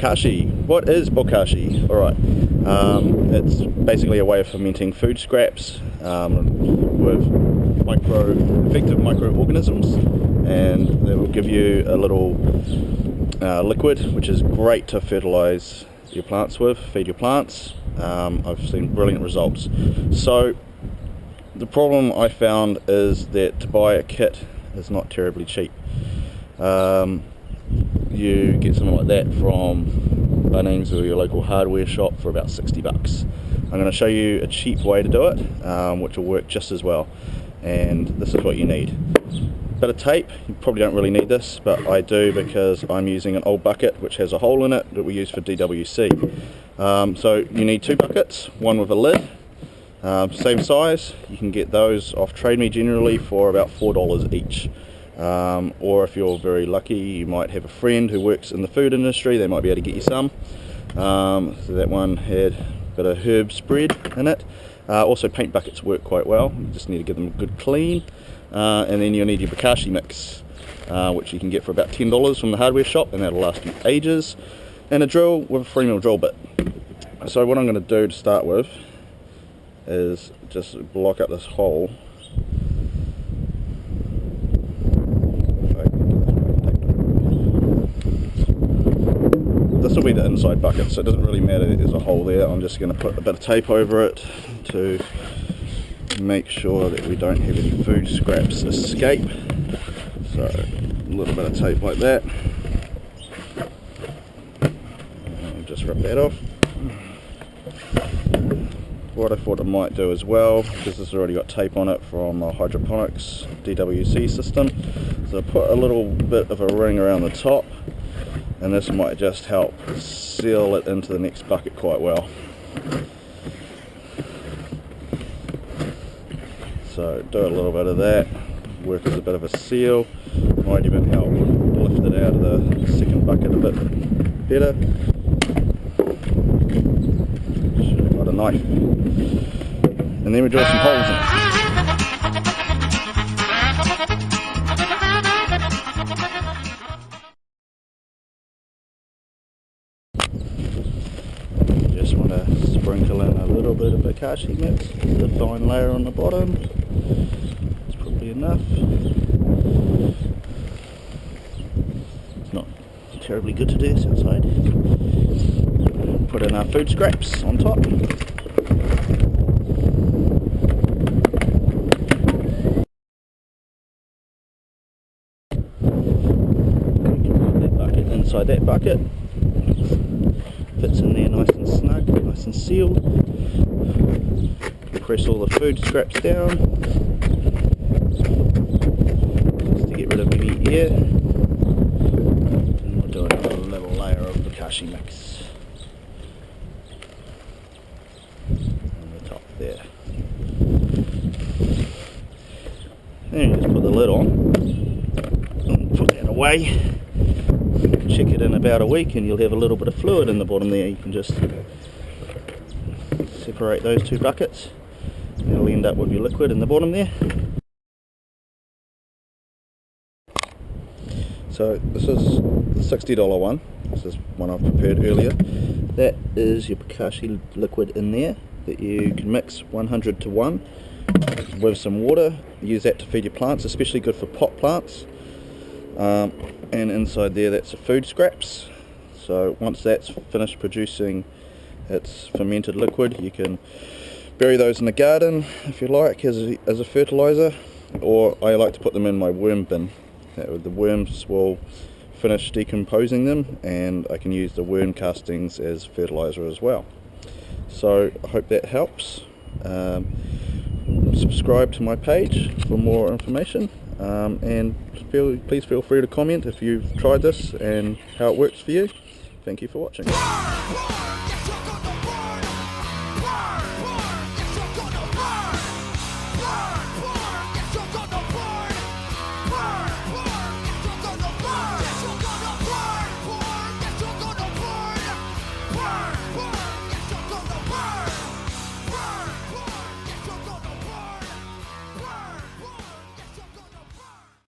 Bokashi. What is Bokashi? Alright, it's basically a way of fermenting food scraps with effective microorganisms, and it will give you a little liquid which is great to fertilize your plants with, feed your plants. I've seen brilliant results. So the problem I found is that to buy a kit is not terribly cheap. You get something like that from Bunnings or your local hardware shop for about 60 bucks. I'm going to show you a cheap way to do it, which will work just as well, and this is what you need. Bit of tape. You probably don't really need this, but I do because I'm using an old bucket which has a hole in it that we use for DWC. So you need two buckets, one with a lid, same size. You can get those off Trade Me generally for about $4 each. Or if you're very lucky, you might have a friend who works in the food industry, they might be able to get you some. So that one had a bit of herb spread in it. Also paint buckets work quite well, you just need to give them a good clean. And then you'll need your Bokashi mix, which you can get for about $10 from the hardware shop, and that'll last you ages. And a drill with a 3mm drill bit. So what I'm going to do to start with is just block up this hole. This will be the inside bucket, so it doesn't really matter that there's a hole there. I'm just going to put a bit of tape over it to make sure that we don't have any food scraps escape. So a little bit of tape like that. And just rip that off. What I thought I might do as well, because this has already got tape on it from a hydroponics DWC system, so I put a little bit of a ring around the top, and this might just help seal it into the next bucket quite well. So do a little bit of that, work as a bit of a seal, might even help lift it out of the second bucket a bit better. Should have got a knife. And then we drill some holes in it. Just want to sprinkle in a little bit of Bokashi mix, the fine layer on the bottom. It's probably enough. It's not terribly good to do this outside. Put in our food scraps on top. That bucket inside that bucket. Fits in there nice and snug, nice and sealed. Press all the food scraps down just to get rid of any air. And we'll do another little layer of Bokashi mix on the top there. Then you just put the lid on and put that away. Check it in about a week and you'll have a little bit of fluid in the bottom there. You can just separate those two buckets. You'll end up with your liquid in the bottom there. So this is the $60 one. This is one I've prepared earlier. That is your Bokashi liquid in there that you can mix 100 to 1 with some water. Use that to feed your plants, especially good for pot plants. And inside there, that's the food scraps. So once that's finished producing its fermented liquid, you can bury those in the garden if you like as a fertilizer, or I like to put them in my worm bin. The worms will finish decomposing them and I can use the worm castings as fertilizer as well. So I hope that helps. Subscribe to my page for more information, and please feel free to comment if you've tried this and how it works for you. Thank you for watching.